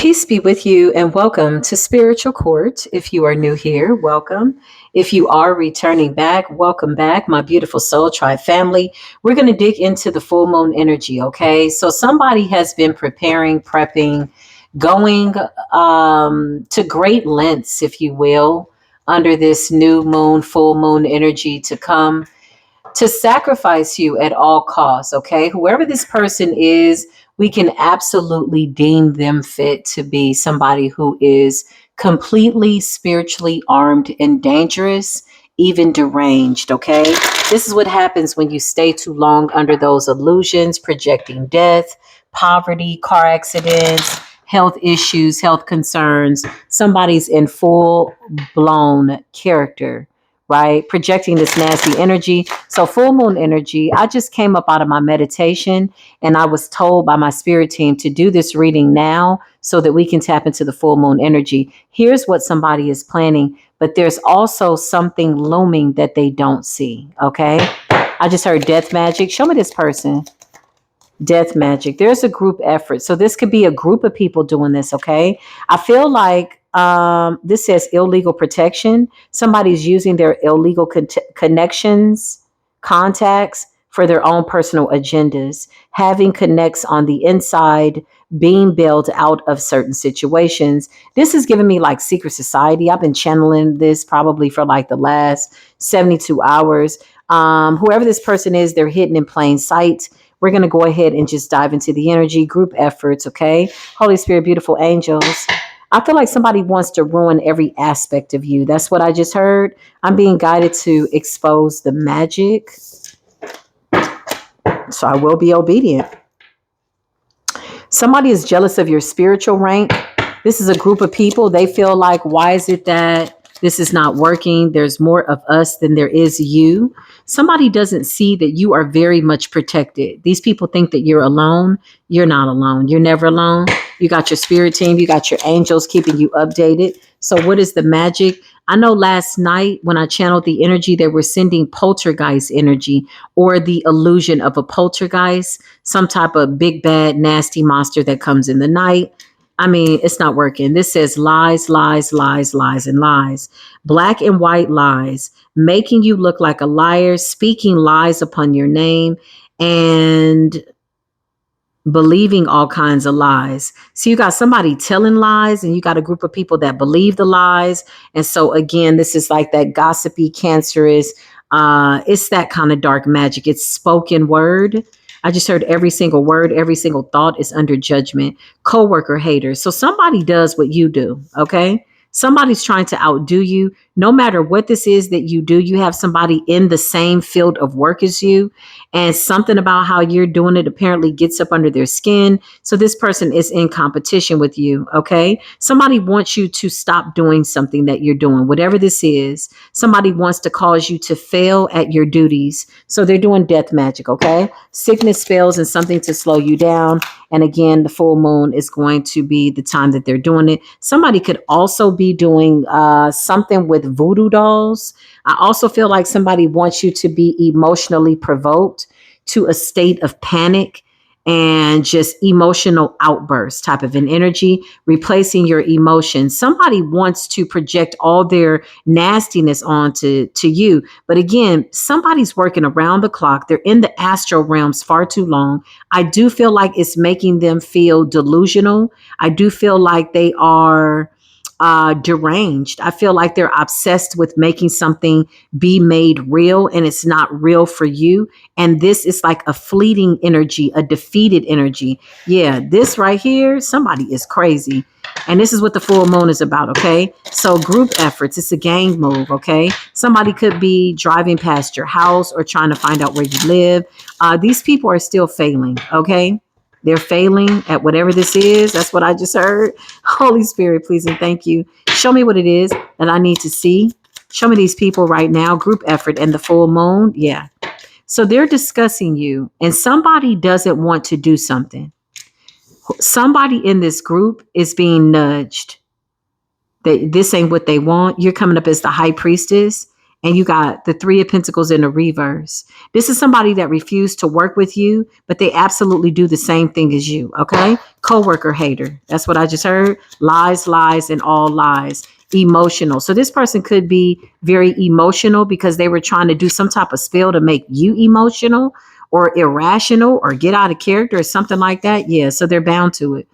Peace be with you and welcome to Spiritual Court. If you are new here, welcome. If you are returning back, welcome back, my beautiful Soul Tribe family. We're going to dig into the full moon energy, okay? So somebody has been preparing, prepping, going to great lengths, if you will, under this new moon, full moon energy to come to sacrifice you at all costs, okay? Whoever this person is, we can absolutely deem them fit to be somebody who is completely spiritually armed and dangerous, even deranged, okay? This is what happens when you stay too long under those illusions, projecting death, poverty, car accidents, health issues, health concerns. Somebody's in full blown character, right? Projecting this nasty energy. So full moon energy, I just came up out of my meditation and I was told by my spirit team to do this reading now so that we can tap into the full moon energy. Here's what somebody is planning, but there's also something looming that they don't see, okay? I just heard death magic. Show me this person. Death magic. There's a group effort. So this could be a group of people doing this, okay? I feel like this says illegal protection. Somebody's using their illegal connections, contacts for their own personal agendas, having connects on the inside, being bailed out of certain situations. This is giving me like secret society. I've been channeling this probably for like the last 72 hours. Whoever this person is, they're hidden in plain sight. We're going to go ahead and just dive into the energy, group efforts, okay? Holy Spirit, beautiful angels. I feel like somebody wants to ruin every aspect of you. That's what I just heard. I'm being guided to expose the magic. So I will be obedient. Somebody is jealous of your spiritual rank. This is a group of people. They feel like, why is it that this is not working? There's more of us than there is you. Somebody doesn't see that you are very much protected. These people think that you're alone. You're not alone. You're never alone. You got your spirit team. You got your angels keeping you updated. So what is the magic? I know last night when I channeled the energy, they were sending poltergeist energy or the illusion of a poltergeist, some type of big, bad, nasty monster that comes in the night. I mean, it's not working. This says lies, lies, lies, lies, and lies. Black and white lies, making you look like a liar, speaking lies upon your name, and believing all kinds of lies. So you got somebody telling lies and you got a group of people that believe the lies. And so again, this is like that gossipy, cancerous, it's that kind of dark magic. It's spoken word. I just heard every single word, every single thought is under judgment. Coworker haters. So somebody does what you do, okay? Somebody's trying to outdo you. No matter what this is that you do, you have somebody in the same field of work as you, and something about how you're doing it apparently gets up under their skin. So this person is in competition with you, okay? Somebody wants you to stop doing something that you're doing, whatever this is. Somebody wants to cause you to fail at your duties. So they're doing death magic, okay? Sickness, spells, and something to slow you down. And again, the full moon is going to be the time that they're doing it. Somebody could also be doing something with voodoo dolls. I also feel like somebody wants you to be emotionally provoked to a state of panic and just emotional outburst type of an energy, replacing your emotions. Somebody wants to project all their nastiness onto you. But again, somebody's working around the clock. They're in the astral realms far too long. I do feel like it's making them feel delusional. I do feel like they are deranged. I feel like they're obsessed with making something be made real and it's not real for you. And this is like a fleeting energy, a defeated energy. Yeah, this right here, somebody is crazy. And this is what the full moon is about, okay? So group efforts, it's a gang move, okay? Somebody could be driving past your house or trying to find out where you live. These people are still failing, okay? They're failing at whatever this is. That's what I just heard. Holy Spirit, please and thank you. Show me what it is that I need to see. Show me these people right now. Group effort and the full moon. Yeah. So they're discussing you and somebody doesn't want to do something. Somebody in this group is being nudged. This ain't what they want. You're coming up as the high priestess And you got the Three of Pentacles in the reverse. This is somebody that refused to work with you, but they absolutely do the same thing as you. Okay. Coworker hater. That's what I just heard. Lies, lies, and all lies. Emotional. So this person could be very emotional because they were trying to do some type of spell to make you emotional or irrational or get out of character or something like that. Yeah. So they're bound to it.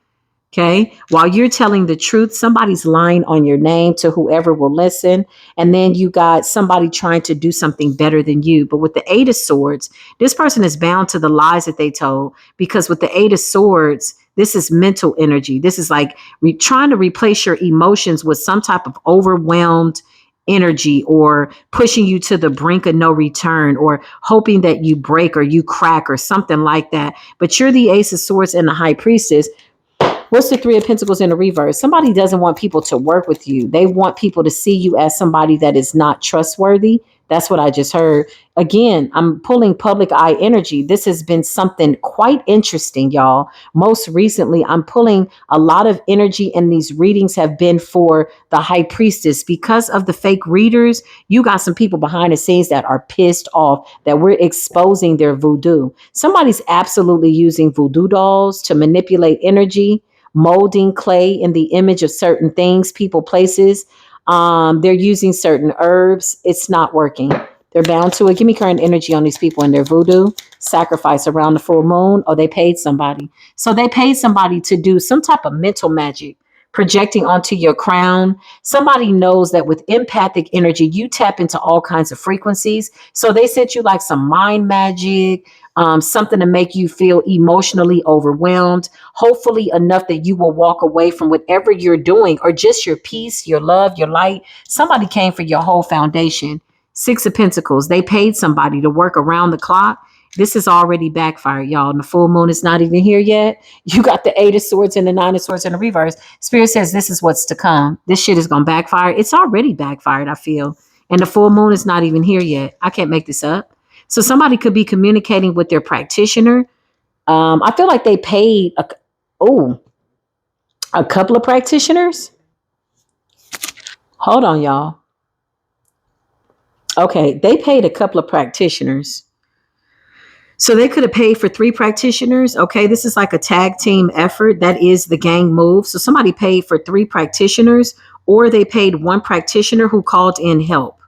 Okay. While you're telling the truth, somebody's lying on your name to whoever will listen. And then you got somebody trying to do something better than you. But with the Eight of Swords, this person is bound to the lies that they told, because with the Eight of Swords, this is mental energy. This is like trying to replace your emotions with some type of overwhelmed energy, or pushing you to the brink of no return, or hoping that you break or you crack or something like that. But you're the Ace of Swords and the High Priestess. What's the Three of Pentacles in the reverse? Somebody doesn't want people to work with you. They want people to see you as somebody that is not trustworthy. That's what I just heard. Again, I'm pulling public eye energy. This has been something quite interesting, y'all. Most recently, I'm pulling a lot of energy, and these readings have been for the High Priestess. Because of the fake readers, you got some people behind the scenes that are pissed off that we're exposing their voodoo. Somebody's absolutely using voodoo dolls to manipulate energy, molding clay in the image of certain things, people, places. They're using certain herbs. It's not working. They're bound to it. Give me current energy on these people and their voodoo. Sacrifice around the full moon, or they paid somebody. So they paid somebody to do some type of mental magic, projecting onto your crown. Somebody knows that with empathic energy, you tap into all kinds of frequencies. So they sent you like some mind magic, something to make you feel emotionally overwhelmed, hopefully enough that you will walk away from whatever you're doing, or just your peace, your love, your light. Somebody came for your whole foundation. Six of Pentacles. They paid somebody to work around the clock. This is already backfired, y'all. And the full moon is not even here yet. You got the Eight of Swords and the Nine of Swords in the reverse. Spirit says this is what's to come. This shit is going to backfire. It's already backfired, I feel. And the full moon is not even here yet. I can't make this up. So somebody could be communicating with their practitioner. I feel like they paid a couple of practitioners. Hold on, y'all. Okay, they paid a couple of practitioners. So they could have paid for three practitioners. Okay, this is like a tag team effort. That is the gang move. So somebody paid for three practitioners, or they paid one practitioner who called in help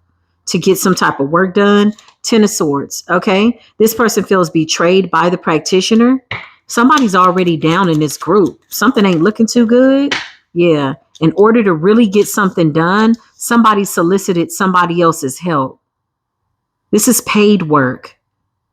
to get some type of work done. Ten of Swords. Okay, this person feels betrayed by the practitioner. Somebody's already down in this group. Something ain't looking too good. Yeah. In order to really get something done, somebody solicited somebody else's help. This is paid work.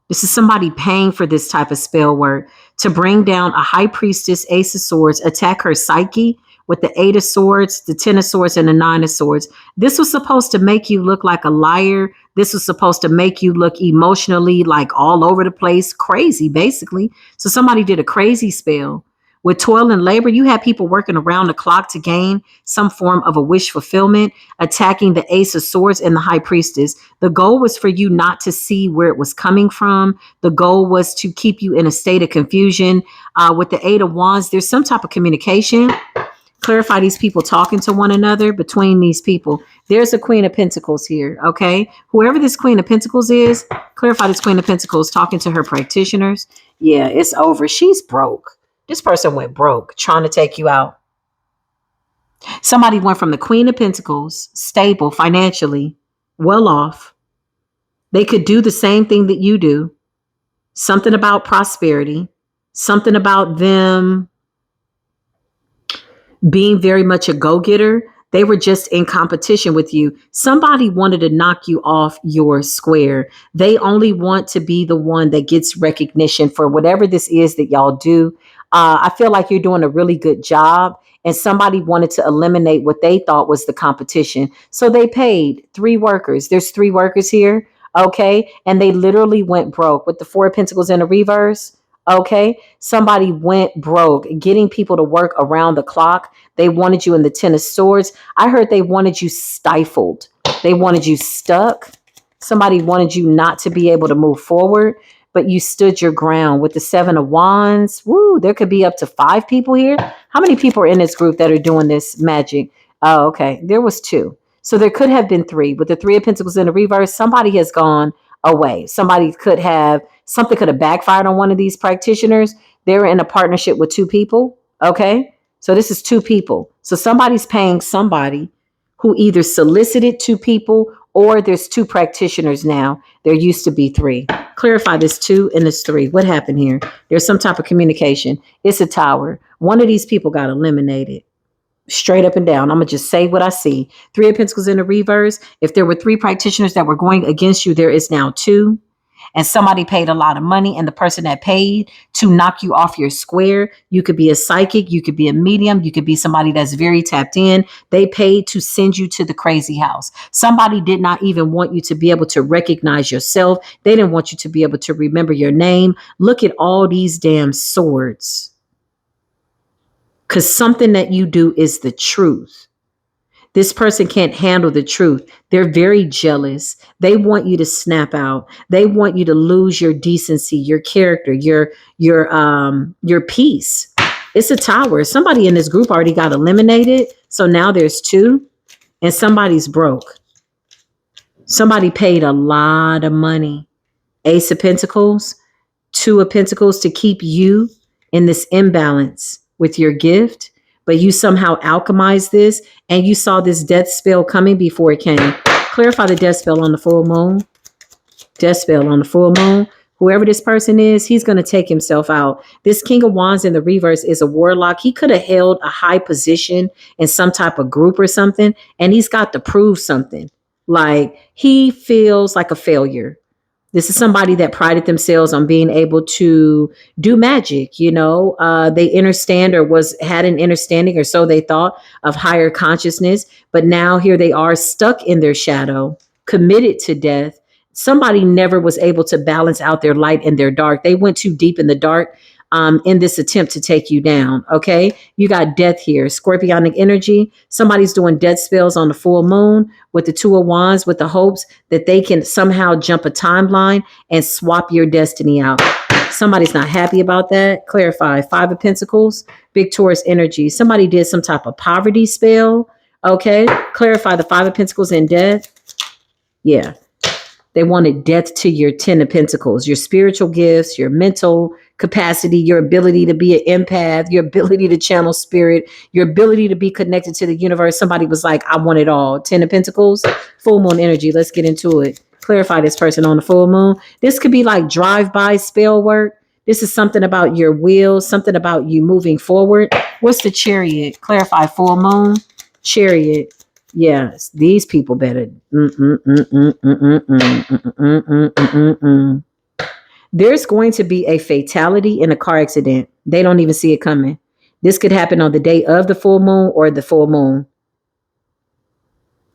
This is somebody paying for this type of spell work to bring down a High Priestess, Ace of Swords, attack her psyche with the Eight of Swords, the Ten of Swords, and the Nine of Swords. This was supposed to make you look like a liar. This was supposed to make you look emotionally like all over the place, crazy, basically. So somebody did a crazy spell. With toil and labor, you had people working around the clock to gain some form of a wish fulfillment, attacking the Ace of Swords and the High Priestess. The goal was for you not to see where it was coming from. The goal was to keep you in a state of confusion. With the Eight of Wands, there's some type of communication. Clarify these people talking to one another between these people. There's a Queen of Pentacles here, okay? Whoever this Queen of Pentacles is, clarify this Queen of Pentacles talking to her practitioners. Yeah, it's over. She's broke. This person went broke trying to take you out. Somebody went from the Queen of Pentacles, stable financially, well off. They could do the same thing that you do. Something about prosperity, something about them being very much a go-getter. They were just in competition with you. Somebody wanted to knock you off your square. They only want to be the one that gets recognition for whatever this is that y'all do. I feel like you're doing a really good job, and somebody wanted to eliminate what they thought was the competition. So they paid three workers. There's three workers here. Okay. And they literally went broke with the Four of Pentacles in the reverse. Okay. Somebody went broke getting people to work around the clock. They wanted you in the Ten of Swords. I heard they wanted you stifled. They wanted you stuck. Somebody wanted you not to be able to move forward, but you stood your ground with the Seven of Wands. Woo, there could be up to 5 people here. How many people are in this group that are doing this magic? Oh, okay. There was 2. So there could have been three. With the Three of Pentacles in the reverse, somebody has gone away. Something could have backfired on one of these practitioners. They're in a partnership with two people. Okay. So this is two people. So somebody's paying somebody who either solicited two people, or there's two practitioners now. There used to be three. Clarify this two and this three. What happened here? There's some type of communication. It's a tower. One of these people got eliminated. Straight up and down. I'm going to just say what I see. Three of Pentacles in the reverse. If there were three practitioners that were going against you, there is now two. And somebody paid a lot of money, and the person that paid to knock you off your square, you could be a psychic, you could be a medium, you could be somebody that's very tapped in. They paid to send you to the crazy house. Somebody did not even want you to be able to recognize yourself. They didn't want you to be able to remember your name. Look at all these damn swords. Because something that you do is the truth. This person can't handle the truth. They're very jealous. They want you to snap out. They want you to lose your decency, your character, your peace. It's a tower. Somebody in this group already got eliminated. So now there's two, and somebody's broke. Somebody paid a lot of money. Ace of Pentacles, Two of Pentacles, to keep you in this imbalance with your gift. But you somehow alchemized this, and you saw this death spell coming before it came. Clarify the death spell on the full moon. Death spell on the full moon. Whoever this person is, he's going to take himself out. This King of Wands in the reverse is a warlock. He could have held a high position in some type of group or something, and he's got to prove something. Like, he feels like a failure. This is somebody that prided themselves on being able to do magic. They understand, or had an understanding, or so they thought, of higher consciousness. But now here they are, stuck in their shadow, committed to death. Somebody never was able to balance out their light and their dark. They went too deep in the dark in this attempt to take you down. Okay. You got death here, scorpionic energy. Somebody's doing death spells on the full moon with the Two of Wands, with the hopes that they can somehow jump a timeline and swap your destiny out. Somebody's not happy about that. Clarify. Five of Pentacles, big Taurus energy. Somebody did some type of poverty spell. Okay. Clarify the Five of Pentacles in death. Yeah. They wanted death to your Ten of Pentacles, your spiritual gifts, your mental capacity, your ability to be an empath, your ability to channel spirit, your ability to be connected to the universe. Somebody was like, I want it all. Ten of Pentacles, full moon energy. Let's get into it. Clarify this person on the full moon. This could be like drive-by spell work. This is something about your will, something about you moving forward. What's the Chariot? Clarify full moon, Chariot. Yes, these people better. There's going to be a fatality in a car accident. They don't even see it coming. This could happen on the day of the full moon, or the full moon,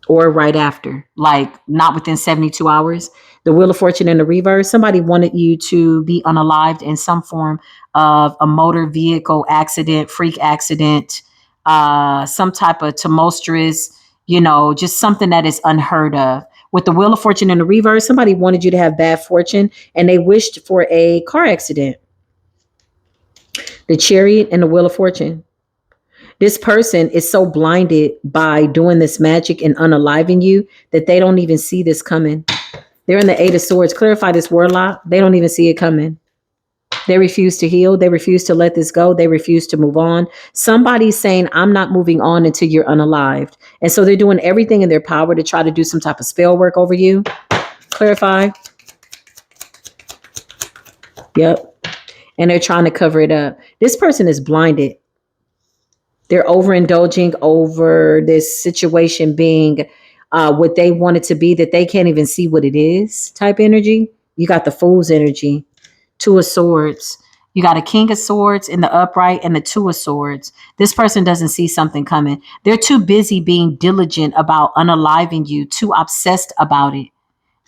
or right after, like not within 72 hours. The Wheel of Fortune in the reverse. Somebody wanted you to be unalived in some form of a motor vehicle accident, freak accident, some type of tumultuous, just something that is unheard of. With the Wheel of Fortune in the reverse, somebody wanted you to have bad fortune, and they wished for a car accident. The Chariot and the Wheel of Fortune. This person is so blinded by doing this magic and unaliving you that they don't even see this coming. They're in the Eight of Swords. Clarify this warlock. They don't even see it coming. They refuse to heal. They refuse to let this go. They refuse to move on. Somebody's saying, I'm not moving on until you're unalived. And so they're doing everything in their power to try to do some type of spell work over you. Clarify. Yep. And they're trying to cover it up. This person is blinded. They're overindulging over this situation being what they want it to be, that they can't even see what it is type energy. You got the Fool's energy. Two of Swords. You got a King of Swords in the upright and the Two of Swords. This person doesn't see something coming. They're too busy being diligent about unaliving you, too obsessed about it,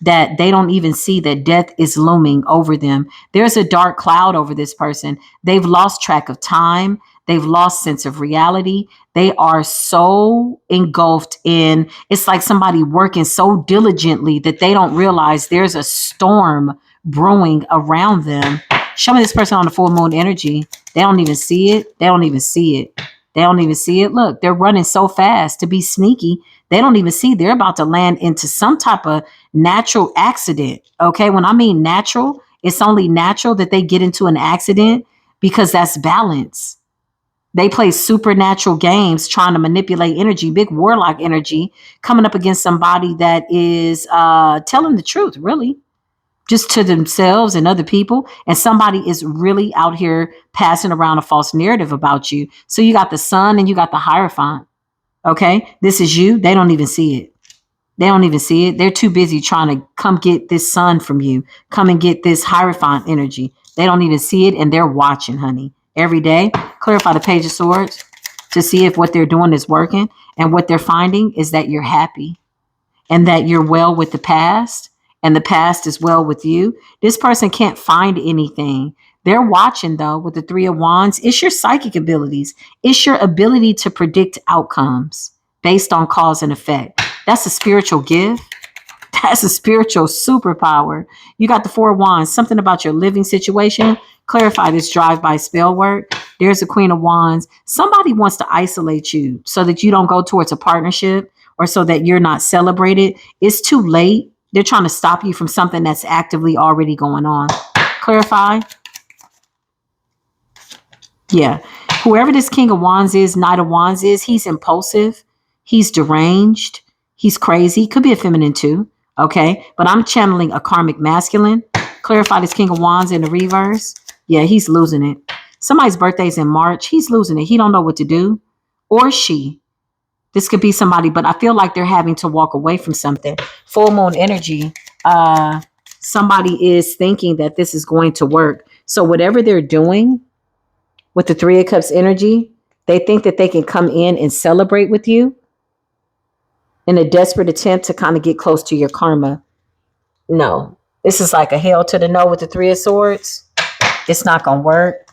that they don't even see that death is looming over them. There's a dark cloud over this person. They've lost track of time. They've lost sense of reality. They are so engulfed in, it's like somebody working so diligently that they don't realize there's a storm brewing around them. Show me this person on the full moon energy. They don't even see it. They don't even see it. They don't even see it. Look, they're running so fast to be sneaky They don't even see they're about to land into some type of natural accident. Okay. When I mean natural, it's only natural that they get into an accident because that's balance. They play supernatural games trying to manipulate energy, big warlock energy, coming up against somebody that is telling the truth, really, just to themselves and other people. And somebody is really out here passing around a false narrative about you. So you got the sun and you got the Hierophant. Okay. This is you. They don't even see it. They don't even see it. They're too busy trying to come get this sun from you. Come and get this Hierophant energy. They don't even see it. And they're watching, honey, every day. Clarify the Page of Swords to see if what they're doing is working. And what they're finding is that you're happy and that you're well with the past. And the past is well with you. This person can't find anything. They're watching, though, with the Three of Wands. It's your psychic abilities. It's your ability to predict outcomes based on cause and effect. That's a spiritual gift. That's a spiritual superpower. You got the Four of Wands, something about your living situation. Clarify this drive-by spell work. There's the Queen of Wands. Somebody wants to isolate you so that you don't go towards a partnership or so that you're not celebrated. It's too late. They're trying to stop you from something that's actively already going on. Clarify. Yeah. Whoever this King of Wands is, Knight of Wands is, he's impulsive. He's deranged. He's crazy. Could be a feminine too. Okay. But I'm channeling a karmic masculine. Clarify this King of Wands in the reverse. Yeah, he's losing it. Somebody's birthday's in March. He's losing it. He don't know what to do. Or she. This could be somebody, but I feel like they're having to walk away from something. Full moon energy. Somebody is thinking that this is going to work. So whatever they're doing with the Three of Cups energy, they think that they can come in and celebrate with you in a desperate attempt to kind of get close to your karma. No, this is like a hell to the no with the Three of Swords. It's not going to work.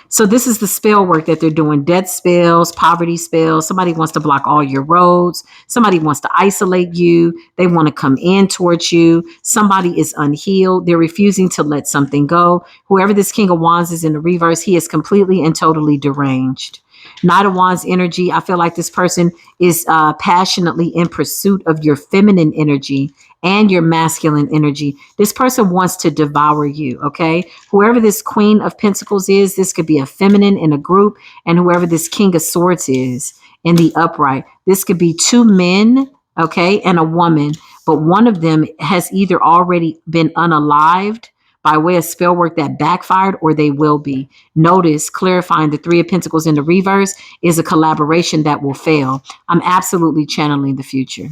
So this is the spell work that they're doing. Death spells, poverty spells. Somebody wants to block all your roads. Somebody wants to isolate you. They want to come in towards you. Somebody is unhealed. They're refusing to let something go. Whoever this King of Wands is in the reverse, he is completely and totally deranged. Knight of Wands energy. I feel like this person is passionately in pursuit of your feminine energy and your masculine energy. This person wants to devour you, okay? Whoever this Queen of Pentacles is, this could be a feminine in a group, and whoever this King of Swords is in the upright, this could be two men, okay, and a woman, but one of them has either already been unalived by way of spell work that backfired, or they will be. Notice, clarifying the Three of Pentacles in the reverse is a collaboration that will fail. I'm absolutely channeling the future.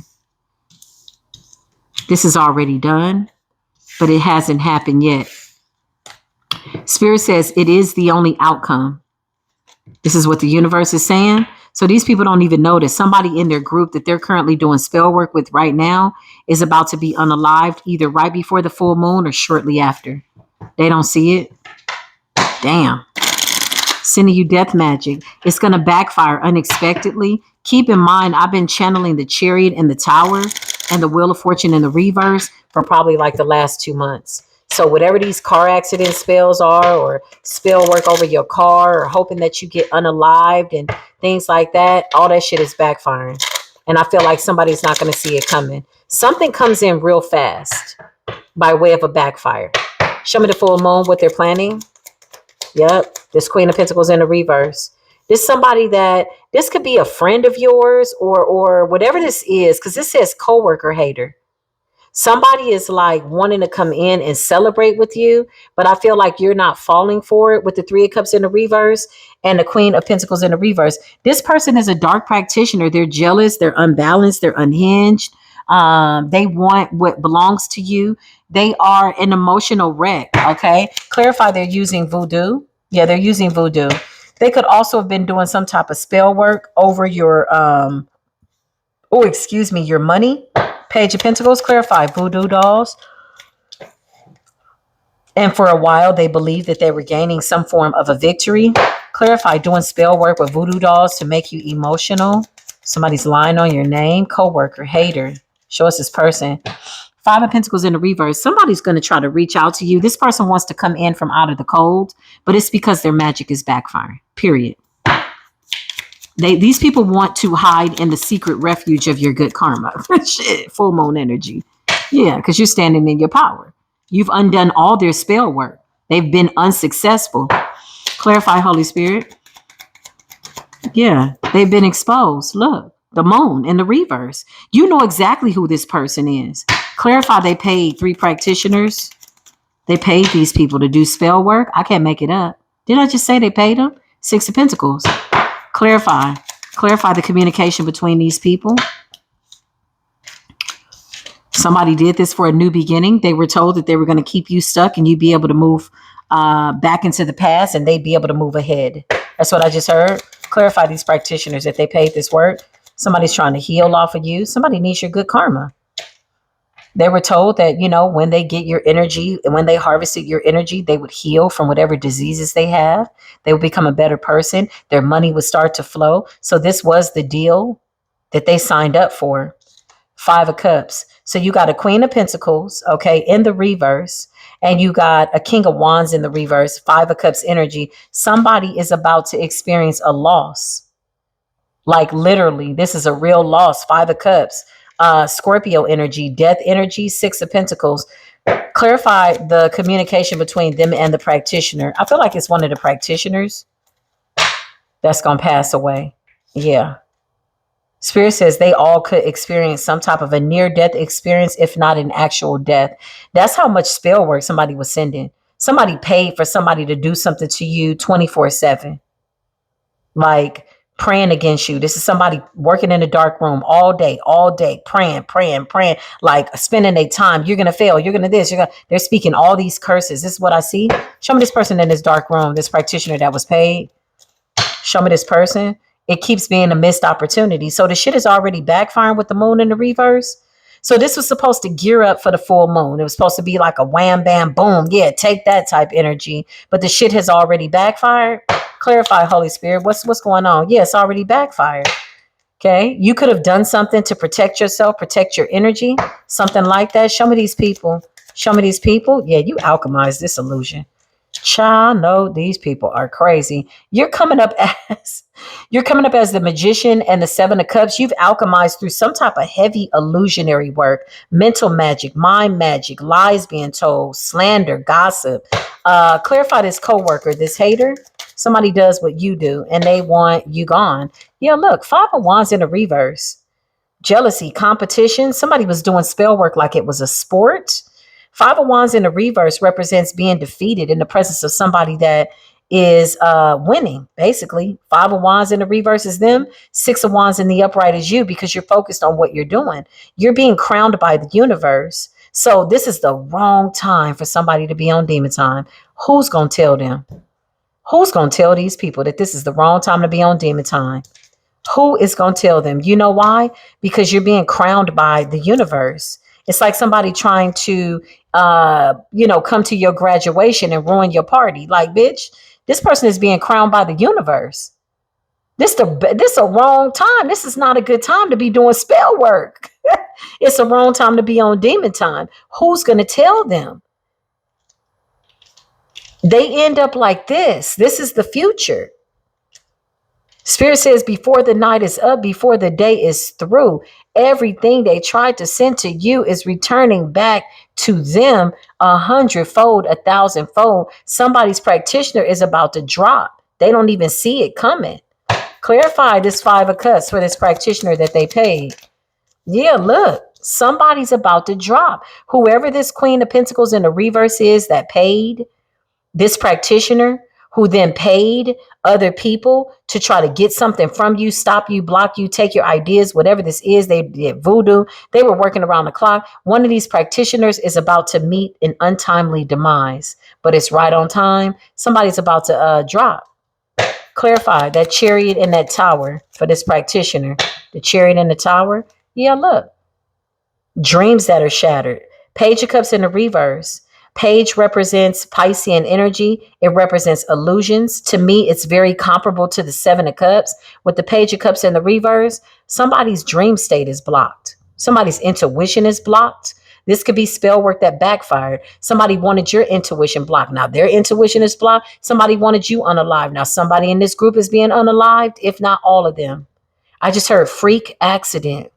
This is already done, but it hasn't happened yet. Spirit says it is the only outcome. This is what the universe is saying. So these people don't even know that somebody in their group that they're currently doing spell work with right now is about to be unalived either right before the full moon or shortly after. They don't see it. Damn. Sending you death magic. It's going to backfire unexpectedly. Keep in mind, I've been channeling the Chariot and the Tower and the Wheel of Fortune in the reverse for probably like the last 2 months. So whatever these car accident spells are, or spell work over your car, or hoping that you get unalived and things like that, all that shit is backfiring. And I feel like somebody's not going to see it coming. Something comes in real fast by way of a backfire. Show me the full moon, what they're planning. Yep, this Queen of Pentacles in the reverse. This somebody that, this could be a friend of yours or whatever this is, because this says coworker hater. Somebody is like wanting to come in and celebrate with you, but I feel like you're not falling for it with the Three of Cups in the reverse and the Queen of Pentacles in the reverse. This person is a dark practitioner. They're jealous. They're unbalanced. They're unhinged. They want what belongs to you. They are an emotional wreck. Okay. Clarify they're using voodoo. Yeah, they're using voodoo. They could also have been doing some type of spell work over your, your money. Page of Pentacles, clarify voodoo dolls. And for a while, they believed that they were gaining some form of a victory. Clarify doing spell work with voodoo dolls to make you emotional. Somebody's lying on your name. Coworker, hater. Show us this person. Five of Pentacles in the reverse. Somebody's going to try to reach out to you. This person wants to come in from out of the cold, but it's because their magic is backfiring. Period. These people want to hide in the secret refuge of your good karma. Shit, full moon energy. Yeah, because you're standing in your power. You've undone all their spell work. They've been unsuccessful. Clarify, Holy Spirit. Yeah, they've been exposed. Look, the moon in the reverse. You know exactly who this person is. Clarify, they paid 3 practitioners. They paid these people to do spell work. I can't make it up. Did I just say they paid them? 6 of Pentacles. Clarify the communication between these people. Somebody did this for a new beginning. They were told that they were going to keep you stuck and you'd be able to move back into the past and they'd be able to move ahead. That's what I just heard. Clarify these practitioners that they paid this work. Somebody's trying to heal off of you. Somebody needs your good karma. They were told that, when they get your energy and when they harvested your energy, they would heal from whatever diseases they have. They would become a better person. Their money would start to flow. So this was the deal that they signed up for. 5 of Cups. So you got a Queen of Pentacles, okay, in the reverse, and you got a King of Wands in the reverse, 5 of Cups energy. Somebody is about to experience a loss. Like literally, this is a real loss. 5 of Cups, Scorpio energy, death energy, 6 of Pentacles. Clarify the communication between them and the practitioner. I feel like it's one of the practitioners that's going to pass away. Yeah. Spirit says they all could experience some type of a near-death experience, if not an actual death. That's how much spell work somebody was sending. Somebody paid for somebody to do something to you 24/7. Like praying against you. This is somebody working in a dark room all day, praying, like spending their time. You're going to fail. You're going to this. They're speaking all these curses. This is what I see. Show me this person in this dark room, this practitioner that was paid. Show me this person. It keeps being a missed opportunity. So the shit is already backfiring with the moon in the reverse. So this was supposed to gear up for the full moon. It was supposed to be like a wham, bam, boom. Yeah, take that type energy. But the shit has already backfired. Clarify, Holy Spirit. What's going on? Yeah, it's already backfired. Okay. You could have done something to protect yourself, protect your energy, something like that. Show me these people. Show me these people. Yeah, you alchemized this illusion. Child, no, these people are crazy. You're coming up as the magician and the 7 of Cups. You've alchemized through some type of heavy illusionary work, mental magic, mind magic, lies being told, slander, gossip. Clarify this coworker, this hater. Somebody does what you do and they want you gone. Yeah, look, 5 of Wands in the reverse. Jealousy, competition. Somebody was doing spell work like it was a sport. 5 of Wands in the reverse represents being defeated in the presence of somebody that is winning, basically. 5 of Wands in the reverse is them. 6 of Wands in the upright is you, because you're focused on what you're doing. You're being crowned by the universe. So this is the wrong time for somebody to be on demon time. Who's going to tell them? Who's going to tell these people that this is the wrong time to be on demon time? Who is going to tell them? You know why? Because you're being crowned by the universe. It's like somebody trying to, come to your graduation and ruin your party. Like, bitch, this person is being crowned by the universe. This a wrong time. This is not a good time to be doing spell work. It's a wrong time to be on demon time. Who's going to tell them? They end up like this. This is the future. Spirit says before the night is up, before the day is through, everything they tried to send to you is returning back to them 100-fold, 1,000-fold. Somebody's practitioner is about to drop. They don't even see it coming. Clarify this 5 of Cups for this practitioner that they paid. Yeah, look, somebody's about to drop. Whoever this Queen of Pentacles in the reverse is that paid this practitioner, who then paid other people to try to get something from you, stop you, block you, take your ideas, whatever this is. They did voodoo. They were working around the clock. One of these practitioners is about to meet an untimely demise, but it's right on time. Somebody's about to drop. Clarify that chariot in that tower for this practitioner. The chariot in the tower. Yeah, look. Dreams that are shattered. Page of Cups in the reverse. Page represents Piscean energy. It represents illusions. To me, it's very comparable to the 7 of Cups. With the Page of Cups in the reverse, somebody's dream state is blocked. Somebody's intuition is blocked. This could be spell work that backfired. Somebody wanted your intuition blocked. Now their intuition is blocked. Somebody wanted you unalived. Now somebody in this group is being unalived, if not all of them. I just heard freak accident.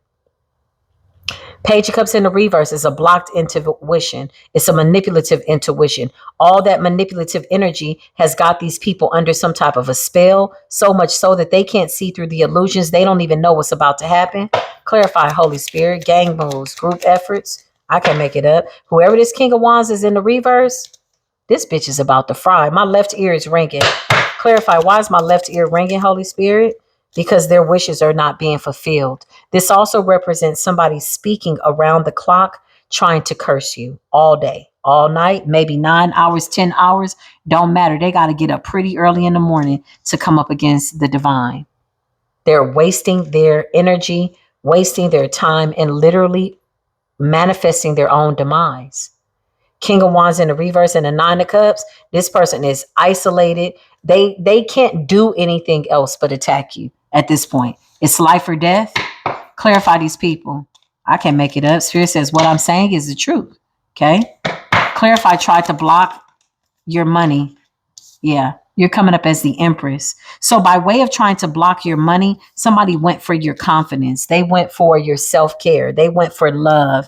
Page of Cups in the reverse is a blocked intuition. It's a manipulative intuition. All that manipulative energy has got these people under some type of a spell, so much so that they can't see through the illusions. They don't even know what's about to happen. Clarify, Holy Spirit, gang moves, group efforts. I can make it up. Whoever this King of Wands is in the reverse, this bitch is about to fry. My left ear is ringing. Clarify, why is my left ear ringing, Holy Spirit? Because their wishes are not being fulfilled. This also represents somebody speaking around the clock, trying to curse you all day, all night, maybe 9 hours, 10 hours. Don't matter. They got to get up pretty early in the morning to come up against the divine. They're wasting their energy, wasting their time, and literally manifesting their own demise. King of Wands in the reverse and the Nine of Cups. This person is isolated. They can't do anything else but attack you at this point. It's life or death. Clarify these people. I can't make it up. Spirit says what I'm saying is the truth. Okay. Clarify, tried to block your money. Yeah. You're coming up as the Empress. So by way of trying to block your money, somebody went for your confidence. They went for your self-care. They went for love.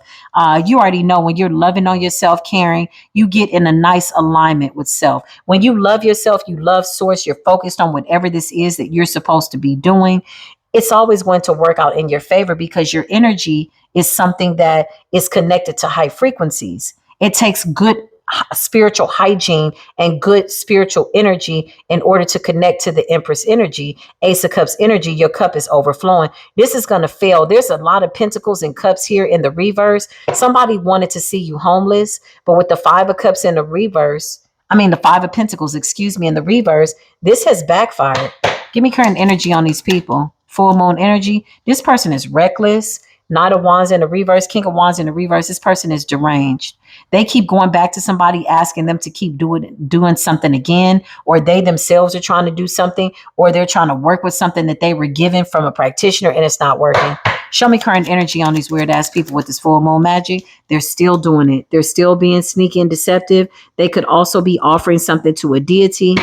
You already know when you're loving on yourself, caring, you get in a nice alignment with self. When you love yourself, you love source, you're focused on whatever this is that you're supposed to be doing. It's always going to work out in your favor because your energy is something that is connected to high frequencies. It takes good spiritual hygiene and good spiritual energy in order to connect to the Empress energy, Ace of Cups energy. Your cup is overflowing. This is going to fail. There's a lot of Pentacles and Cups here in the reverse. Somebody wanted to see you homeless, but with the Five of Cups in the reverse, the Five of Pentacles, excuse me, in the reverse, this has backfired. Give me current energy on these people. Full moon energy. This person is reckless. Knight of Wands in the reverse, King of Wands in the reverse. This person is deranged. They keep going back to somebody, asking them to keep doing something again, or they themselves are trying to do something, or they're trying to work with something that they were given from a practitioner and it's not working. Show me current energy on these weird ass people with this full moon magic. They're still doing it. They're still being sneaky and deceptive. They could also be offering something to a deity.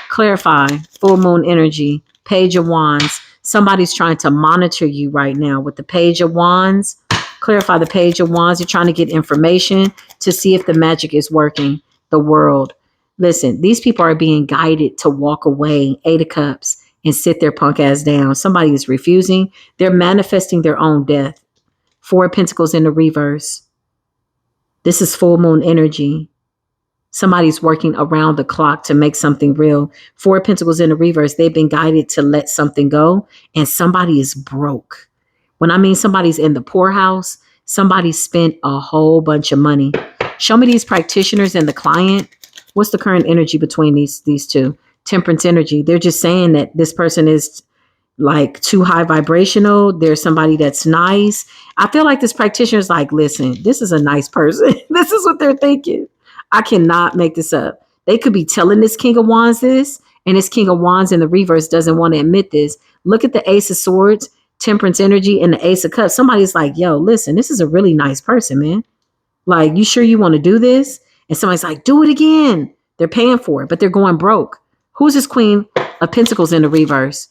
Clarify, full moon energy, Page of Wands. Somebody's trying to monitor you right now with the Page of Wands. Clarify the Page of Wands. You're trying to get information to see if the magic is working. The World. Listen, these people are being guided to walk away. Eight of Cups and sit their punk ass down. Somebody is refusing. They're manifesting their own death. Four of Pentacles in the reverse. This is full moon energy. Somebody's working around the clock to make something real. Four of Pentacles in the reverse. They've been guided to let something go, and somebody is broke. When I mean somebody's in the poorhouse, somebody spent a whole bunch of money. Show me these practitioners and the client. What's the current energy between these two? Temperance energy. They're just saying that this person is like too high vibrational. There's somebody that's nice. I feel like this practitioner is like, listen, this is a nice person. This is what they're thinking. I cannot make this up. They could be telling this King of Wands this, and this King of Wands in the reverse doesn't want to admit this. Look at the Ace of Swords, Temperance energy, and the Ace of Cups. Somebody's like, yo, listen, this is a really nice person, man. Like, you sure you want to do this? And somebody's like, do it again. They're paying for it, but they're going broke. Who's this Queen of Pentacles in the reverse?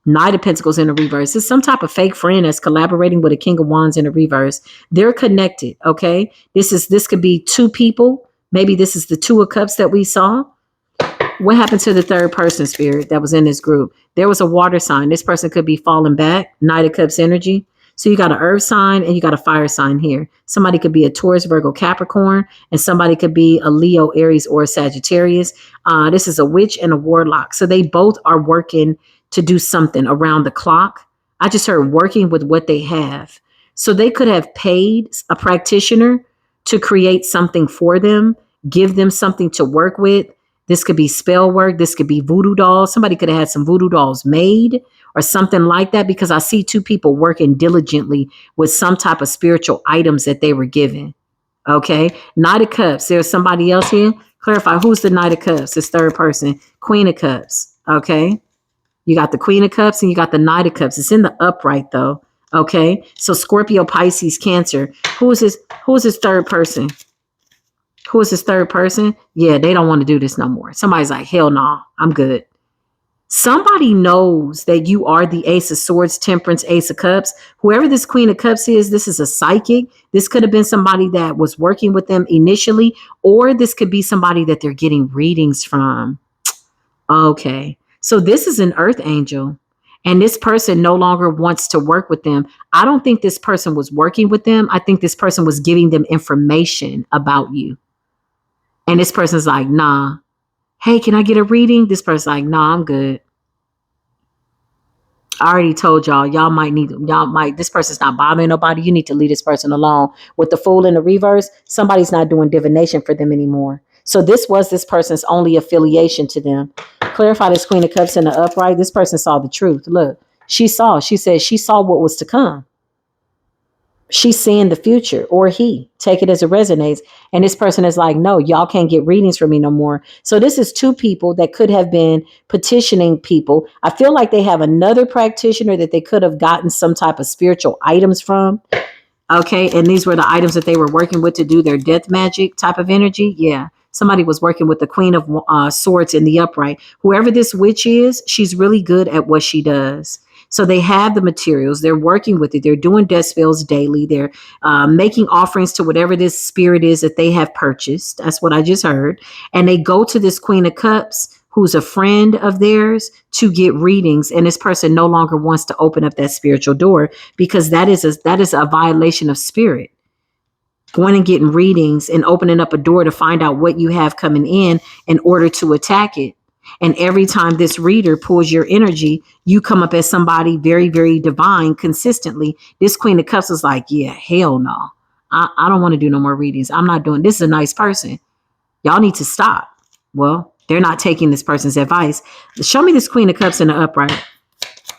Knight of Pentacles in the reverse. It's some type of fake friend that's collaborating with a King of Wands in the reverse. They're connected, okay? This could be two people. Maybe this is the Two of Cups that we saw. What happened to the third person, Spirit, that was in this group? There was a water sign. This person could be falling back. Knight of Cups energy. So you got an earth sign and you got a fire sign here. Somebody could be a Taurus, Virgo, Capricorn, and somebody could be a Leo, Aries, or a Sagittarius. This is a witch and a warlock. So they both are working to do something around the clock. I just heard working with what they have. So they could have paid a practitioner to create something for them, give them something to work with. This could be spell work. This could be voodoo dolls. Somebody could have had some voodoo dolls made or something like that, because I see two people working diligently with some type of spiritual items that they were given. Okay. Knight of Cups. There's somebody else here. Clarify, who's the Knight of Cups? This third person. Queen of Cups. Okay. You got the Queen of Cups and you got the Knight of Cups. It's in the upright though. Okay. So Scorpio, Pisces, Cancer. Who is this? Who is this third person? Who is this third person? Yeah, they don't want to do this no more. Somebody's like, hell no, I'm good. Somebody knows that you are the Ace of Swords, Temperance, Ace of Cups. Whoever this Queen of Cups is, this is a psychic. This could have been somebody that was working with them initially, or this could be somebody that they're getting readings from. Okay. So this is an earth angel, and this person no longer wants to work with them. I don't think this person was working with them. I think this person was giving them information about you. And this person's like, nah. Hey, can I get a reading? This person's like, nah, I'm good. I already told y'all, this person's not bothering nobody. You need to leave this person alone. With the Fool in the reverse, somebody's not doing divination for them anymore. So this was this person's only affiliation to them. Clarify this Queen of Cups in the upright. This person saw the truth. Look, she said she saw what was to come. She's seeing the future, or he, take it as it resonates. And this person is like, no, y'all can't get readings from me no more. So this is two people that could have been petitioning people. I feel like they have another practitioner that they could have gotten some type of spiritual items from. Okay. And these were the items that they were working with to do their death magic type of energy. Yeah. Somebody was working with the Queen of Swords in the upright. Whoever this witch is, she's really good at what she does. So they have the materials. They're working with it. They're doing death spells daily. They're making offerings to whatever this spirit is that they have purchased. That's what I just heard. And they go to this Queen of Cups, who's a friend of theirs, to get readings. And this person no longer wants to open up that spiritual door, because that is a violation of spirit. Going and getting readings and opening up a door to find out what you have coming in order to attack it. And every time this reader pulls your energy, you come up as somebody very, very divine consistently. This Queen of Cups is like, yeah, hell no. I don't want to do no more readings. I'm not doing this. Is a nice person. Y'all need to stop. Well, they're not taking this person's advice. Show me this Queen of Cups in the upright.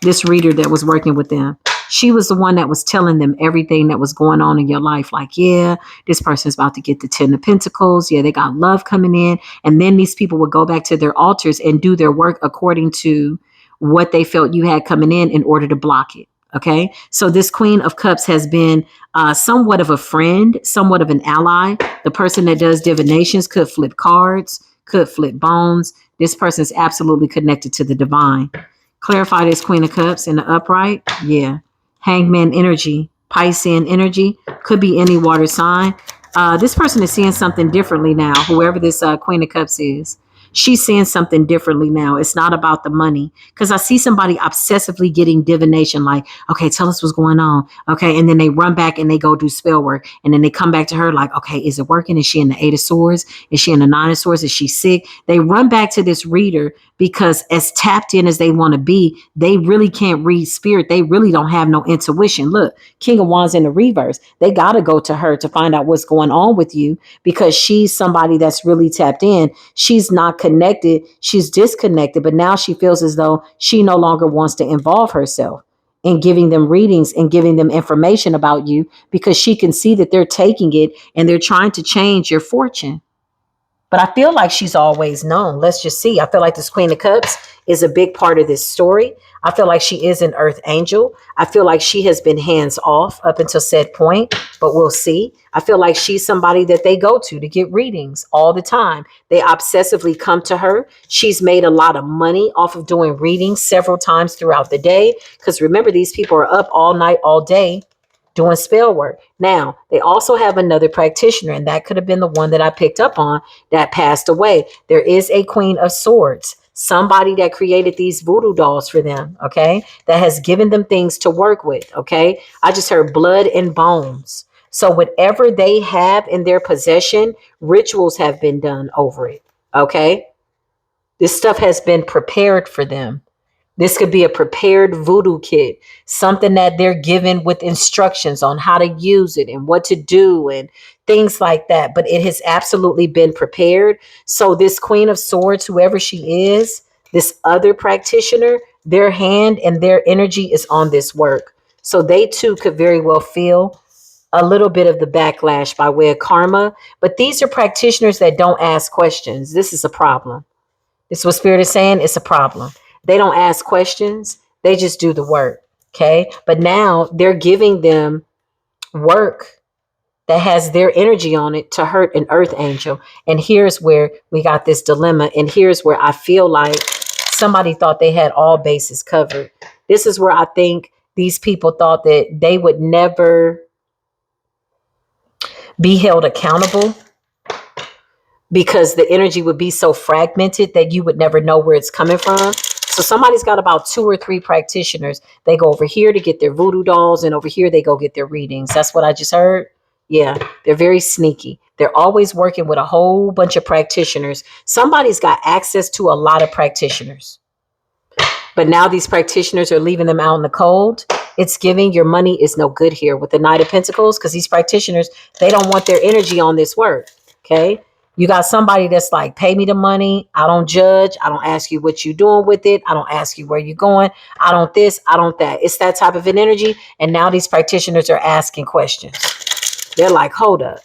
This reader that was working with them. She was the one that was telling them everything that was going on in your life. Like, yeah, this person's about to get the 10 of Pentacles. Yeah, they got love coming in. And then these people would go back to their altars and do their work according to what they felt you had coming in order to block it. Okay. So this Queen of Cups has been somewhat of a friend, somewhat of an ally. The person that does divinations could flip cards, could flip bones. This person is absolutely connected to the divine. Clarify this Queen of Cups in the upright. Yeah. Hangman energy, Piscean energy, could be any water sign. This person is seeing something differently now. Whoever this Queen of Cups is, she's seeing something differently now. It's not about the money, because I see somebody obsessively getting divination, like, okay, tell us what's going on. Okay. And then they run back and they go do spell work. And then they come back to her like, okay, is it working? Is she in the 8 of Swords? Is she in the 9 of Swords? Is she sick? They run back to this reader because as tapped in as they want to be, they really can't read spirit. They really don't have no intuition. Look, King of Wands in the reverse. They got to go to her to find out what's going on with you, because she's somebody that's really tapped in. She's not connected. She's disconnected, but now she feels as though she no longer wants to involve herself in giving them readings and giving them information about you, because she can see that they're taking it and they're trying to change your fortune. But I feel like she's always known. Let's just see. I feel like this Queen of Cups is a big part of this story. I feel like she is an earth angel. I feel like she has been hands off up until said point, but we'll see. I feel like she's somebody that they go to get readings all the time. They obsessively come to her. She's made a lot of money off of doing readings several times throughout the day. Because remember, these people are up all night, all day doing spell work. Now, they also have another practitioner, and that could have been the one that I picked up on that passed away. There is a Queen of Swords, somebody that created these voodoo dolls for them, okay, that has given them things to work with, okay. I just heard blood and bones. So whatever they have in their possession, rituals have been done over it, okay. This stuff has been prepared for them. This could be a prepared voodoo kit, something that they're given with instructions on how to use it and what to do and things like that. But it has absolutely been prepared. So this Queen of Swords, whoever she is, this other practitioner, their hand and their energy is on this work. So they too could very well feel a little bit of the backlash by way of karma. But these are practitioners that don't ask questions. This is a problem. This is what Spirit is saying. It's a problem. They don't ask questions. They just do the work. Okay. But now they're giving them work that has their energy on it to hurt an earth angel. And here's where we got this dilemma. And here's where I feel like somebody thought they had all bases covered. This is where I think these people thought that they would never be held accountable because the energy would be so fragmented that you would never know where it's coming from. So somebody's got about 2 or 3 practitioners. They go over here to get their voodoo dolls, and over here they go get their readings. That's what I just heard. Yeah, they're very sneaky. They're always working with a whole bunch of practitioners. Somebody's got access to a lot of practitioners. But now these practitioners are leaving them out in the cold. It's giving your money is no good here with the Knight of Pentacles, because these practitioners, they don't want their energy on this work. Okay. You got somebody that's like, pay me the money. I don't judge. I don't ask you what you're doing with it. I don't ask you where you're going. I don't this. I don't that. It's that type of an energy. And now these practitioners are asking questions. They're like, hold up.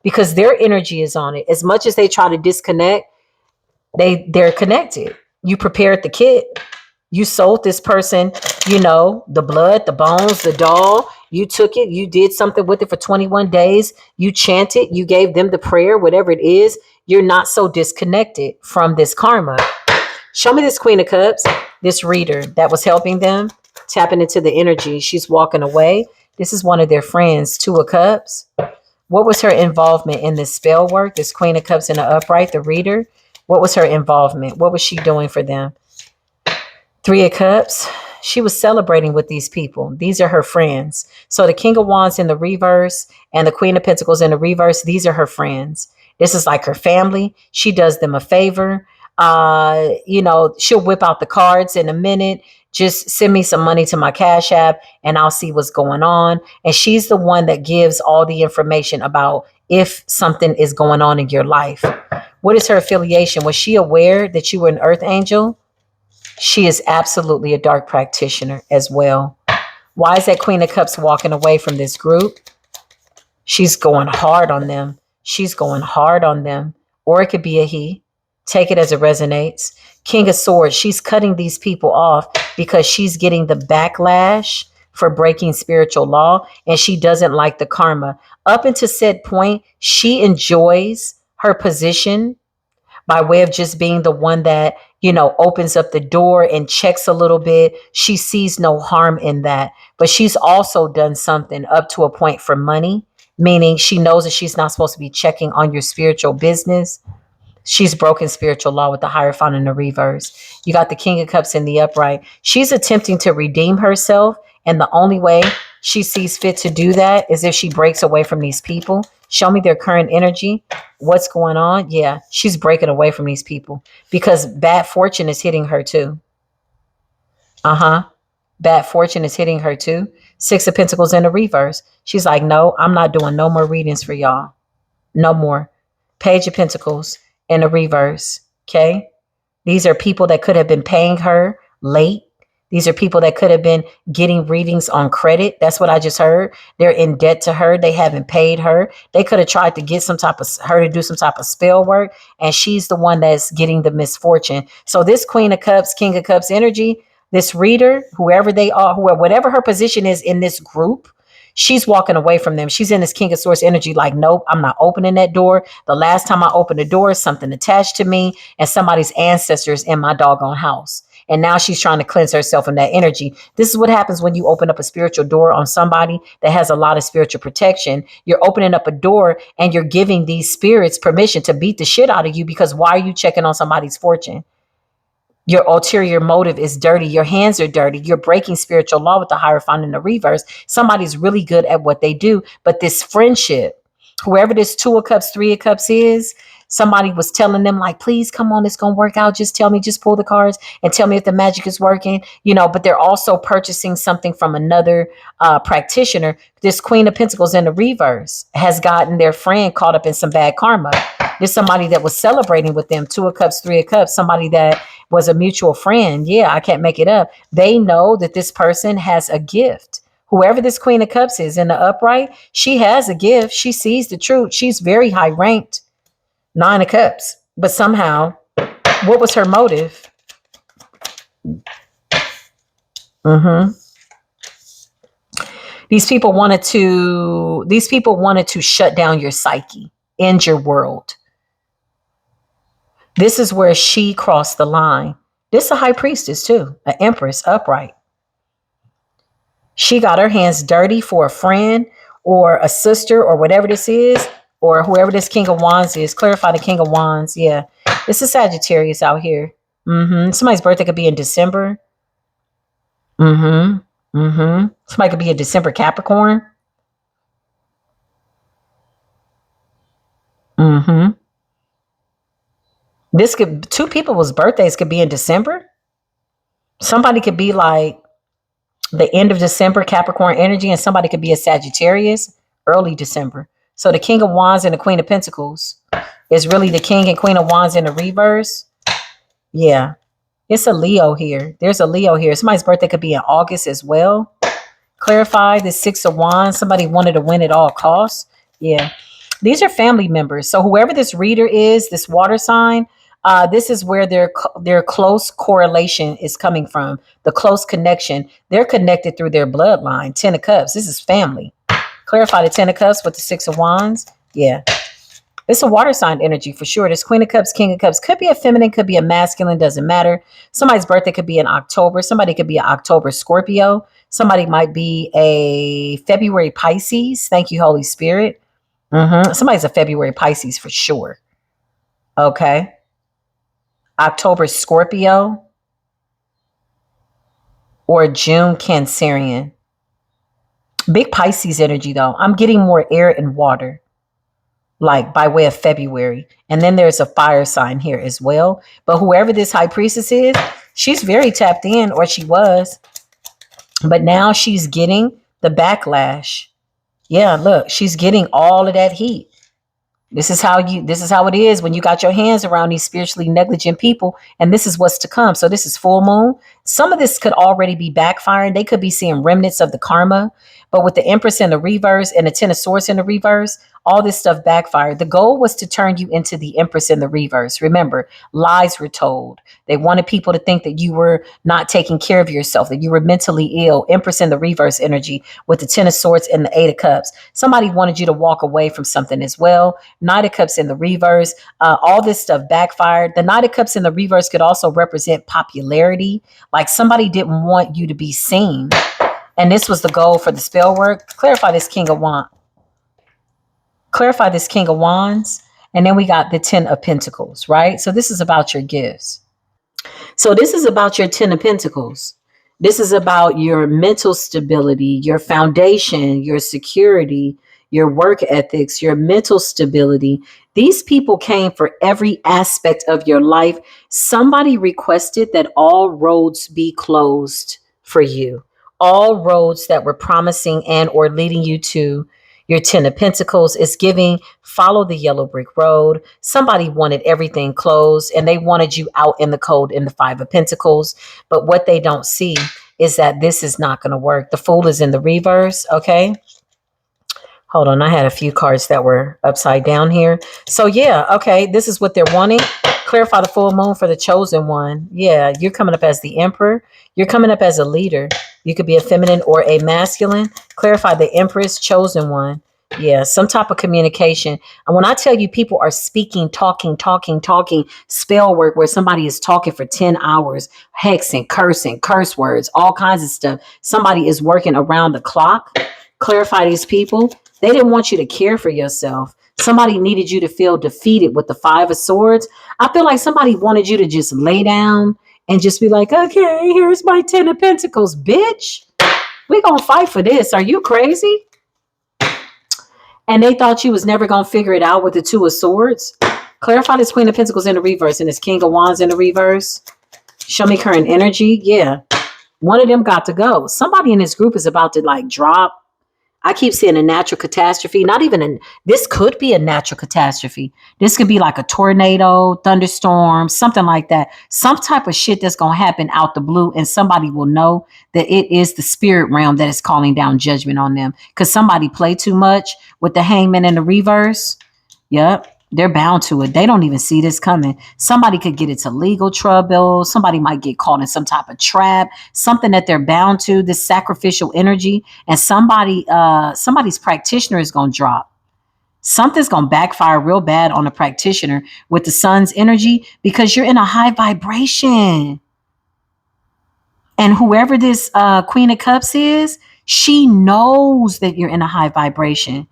Because their energy is on it. As much as they try to disconnect, they're connected. You prepared the kit. You sold this person, the blood, the bones, the doll. You took it. You did something with it for 21 days. You chanted. You gave them the prayer, whatever it is. You're not so disconnected from this karma. Show me this Queen of Cups, this reader that was helping them, tapping into the energy. She's walking away. This is one of their friends, 2 of Cups. What was her involvement in this spell work? This Queen of Cups in the upright, the reader. What was her involvement? What was she doing for them? 3 of Cups. She was celebrating with these people. These are her friends. So the King of Wands in the reverse and the Queen of Pentacles in the reverse, these are her friends. This is like her family. She does them a favor. She'll whip out the cards in a minute. Just send me some money to my Cash App and I'll see what's going on. And she's the one that gives all the information about if something is going on in your life. What is her affiliation? Was she aware that you were an Earth Angel? She is absolutely a dark practitioner as well. Why is that Queen of Cups walking away from this group? She's going hard on them. She's going hard on them. Or it could be a he. Take it as it resonates. King of Swords. She's cutting these people off because she's getting the backlash for breaking spiritual law. And she doesn't like the karma. Up until said point, she enjoys her position by way of just being the one that, opens up the door and checks a little bit. She sees no harm in that. But she's also done something up to a point for money, meaning she knows that she's not supposed to be checking on your spiritual business. She's broken spiritual law with the Hierophant in the reverse. You got the King of Cups in the upright. She's attempting to redeem herself. And the only way she sees fit to do that is if she breaks away from these people. Show me their current energy. What's going on? Yeah, she's breaking away from these people because bad fortune is hitting her too. Bad fortune is hitting her too. 6 of Pentacles in the reverse. She's like, no, I'm not doing no more readings for y'all. No more. Page of Pentacles in the reverse. Okay. These are people that could have been paying her late. These are people that could have been getting readings on credit. That's what I just heard. They're in debt to her. They haven't paid her. They could have tried to get her to do some type of spell work. And she's the one that's getting the misfortune. So this Queen of Cups, King of Cups energy, this reader, whoever they are, whatever her position is in this group, she's walking away from them. She's in this King of Swords energy like, nope, I'm not opening that door. The last time I opened the door, something attached to me and somebody's ancestors in my doggone house. And now she's trying to cleanse herself from that energy. This is what happens when you open up a spiritual door on somebody that has a lot of spiritual protection. You're opening up a door and you're giving these spirits permission to beat the shit out of you because why are you checking on somebody's fortune? Your ulterior motive is dirty. Your hands are dirty. You're breaking spiritual law with the Hierophant in the reverse. Somebody's really good at what they do. But this friendship, whoever this 2 of Cups, 3 of Cups is, somebody was telling them like, please come on, it's going to work out. Just tell me, just pull the cards and tell me if the magic is working, but they're also purchasing something from another practitioner. This Queen of Pentacles in the reverse has gotten their friend caught up in some bad karma. There's somebody that was celebrating with them, 2 of Cups, 3 of Cups, somebody that was a mutual friend. Yeah, I can't make it up. They know that this person has a gift. Whoever this Queen of Cups is in the upright, she has a gift. She sees the truth. She's very high ranked. 9 of Cups. But somehow, what was her motive? These people wanted to shut down your psyche, end your world. This is where she crossed the line. This is a high priestess too, an empress, upright. She got her hands dirty for a friend or a sister or whatever this is, or whoever this King of Wands is. Clarify the King of Wands. Yeah, this is Sagittarius out here. Somebody's birthday could be in December. Somebody could be a December Capricorn. This could, two people's birthdays could be in December. Somebody could be like the end of December, Capricorn energy, and somebody could be a Sagittarius, early December. So the King of Wands and the Queen of Pentacles is really the King and Queen of Wands in the reverse. Yeah, it's a Leo here. There's a Leo here. Somebody's birthday could be in August as well. Clarify the Six of Wands. Somebody wanted to win at all costs. Yeah, these are family members. So whoever this reader is, this water sign, this is where their close correlation is coming from. The close connection. They're connected through their bloodline. 10 of Cups. This is family. Clarify the 10 of Cups with the 6 of Wands. Yeah. It's a water sign energy for sure. This Queen of Cups, King of Cups could be a feminine, could be a masculine, doesn't matter. Somebody's birthday could be in October. Somebody could be an October Scorpio. Somebody might be a February Pisces. Thank you, Holy Spirit. Somebody's a February Pisces for sure. Okay. October Scorpio or June Cancerian. Big Pisces energy though. I'm getting more air and water, like by way of February. And then there's a fire sign here as well. But whoever this high priestess is, she's very tapped in, or she was. But now she's getting the backlash. Yeah, look, she's getting all of that heat. This is how it is when you got your hands around these spiritually negligent people, and this is what's to come. So this is full moon. Some of this could already be backfiring. They could be seeing remnants of the karma, but with the Empress in the reverse and the 10 of Swords in the reverse, all this stuff backfired. The goal was to turn you into the Empress in the reverse. Remember, lies were told. They wanted people to think that you were not taking care of yourself, that you were mentally ill. Empress in the reverse energy with the 10 of Swords and the 8 of Cups. Somebody wanted you to walk away from something as well. Knight of Cups in the reverse. All this stuff backfired. The Knight of Cups in the reverse could also represent popularity. Like somebody didn't want you to be seen. And this was the goal for the spell work. Clarify this King of Wands. Clarify this King of Wands. And then we got the 10 of Pentacles, right? So this is about your gifts. So this is about your 10 of Pentacles. This is about your mental stability, your foundation, your security, your work ethics, your mental stability. These people came for every aspect of your life. Somebody requested that all roads be closed for you. All roads that were promising and or leading you to your 10 of Pentacles is giving, follow the yellow brick road. Somebody wanted everything closed and they wanted you out in the cold in the 5 of Pentacles. But what they don't see is that this is not going to work. The Fool is in the reverse. Okay. Hold on. I had a few cards that were upside down here. So yeah. Okay. This is what they're wanting. Clarify the full moon for the chosen one. Yeah. You're coming up as the Emperor. You're coming up as a leader. You could be a feminine or a masculine. Clarify the Empress, chosen one. Yeah, some type of communication. And when I tell you people are speaking, talking, spell work where somebody is talking for 10 hours, hexing, cursing, curse words, all kinds of stuff. Somebody is working around the clock. Clarify these people. They didn't want you to care for yourself. Somebody needed you to feel defeated with the 5 of Swords. I feel like somebody wanted you to just lay down and just be like, okay, here's my 10 of Pentacles, bitch. We're going to fight for this. Are you crazy? And they thought you was never going to figure it out with the 2 of Swords. Clarify this Queen of Pentacles in the reverse and this King of Wands in the reverse. Show me current energy. Yeah. One of them got to go. Somebody in this group is about to like drop. I keep seeing a natural catastrophe. This could be a natural catastrophe. This could be like a tornado, thunderstorm, something like that. Some type of shit that's going to happen out the blue. And somebody will know that it is the spirit realm that is calling down judgment on them. Because somebody played too much with the Hangman in the reverse. Yep. They're bound to it. They don't even see this coming. Somebody could get into legal trouble. Somebody might get caught in some type of trap, something that they're bound to, this sacrificial energy. And somebody's practitioner is going to drop. Something's going to backfire real bad on a practitioner with the sun's energy because you're in a high vibration. And whoever this Queen of Cups is, she knows that you're in a high vibration.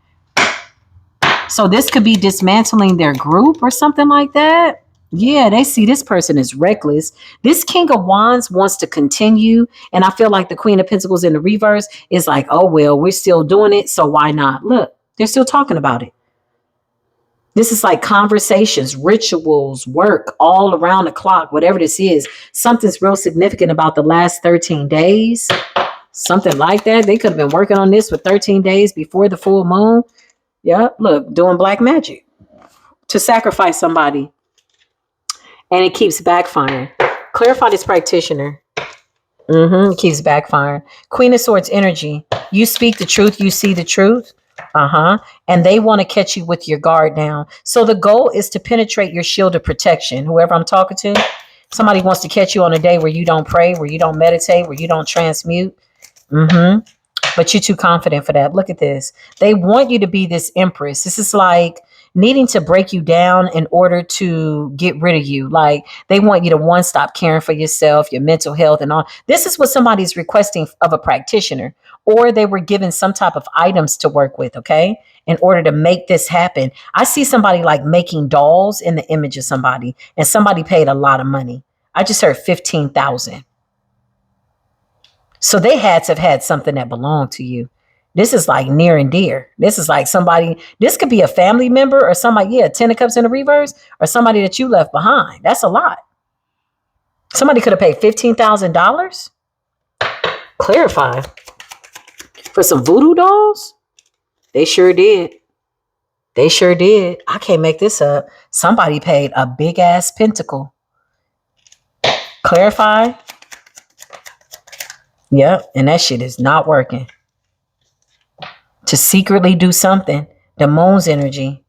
So this could be dismantling their group or something like that. Yeah, they see this person is reckless. This King of Wands wants to continue. And I feel like the Queen of Pentacles in the reverse is like, oh, well, we're still doing it. So why not? Look, they're still talking about it. This is like conversations, rituals, work all around the clock, whatever this is. Something's real significant about the last 13 days. Something like that. They could have been working on this for 13 days before the full moon. Yeah, look, doing black magic to sacrifice somebody. And it keeps backfiring. Clarify this practitioner. Keeps backfiring. Queen of Swords energy. You speak the truth. You see the truth. And they want to catch you with your guard down. So the goal is to penetrate your shield of protection. Whoever I'm talking to, somebody wants to catch you on a day where you don't pray, where you don't meditate, where you don't transmute. But you're too confident for that. Look at this. They want you to be this Empress. This is like needing to break you down in order to get rid of you. Like they want you to stop caring for yourself, your mental health and all. This is what somebody's requesting of a practitioner, or they were given some type of items to work with, okay, in order to make this happen. I see somebody like making dolls in the image of somebody, and somebody paid a lot of money. I just heard 15,000. So they had to have had something that belonged to you. This is like near and dear. This is like somebody, this could be a family member or somebody, 10 of Cups in the reverse, or somebody that you left behind. That's a lot. Somebody could have paid $15,000. Clarify. For some voodoo dolls? They sure did. They sure did. I can't make this up. Somebody paid a big ass pentacle. Clarify. Yep, and that shit is not working. To secretly do something, the moon's energy.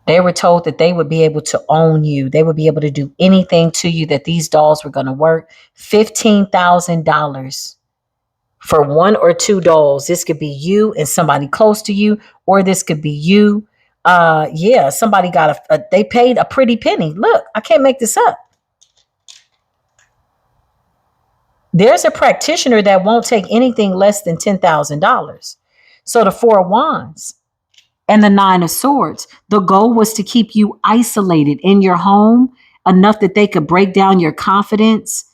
They were told that they would be able to own you. They would be able to do anything to you, that these dolls were going to work. $15,000 for 1 or 2 dolls. This could be you and somebody close to you, or this could be you. Somebody got they paid a pretty penny. Look, I can't make this up. There's a practitioner that won't take anything less than $10,000. So the 4 of Wands and the 9 of Swords, the goal was to keep you isolated in your home enough that they could break down your confidence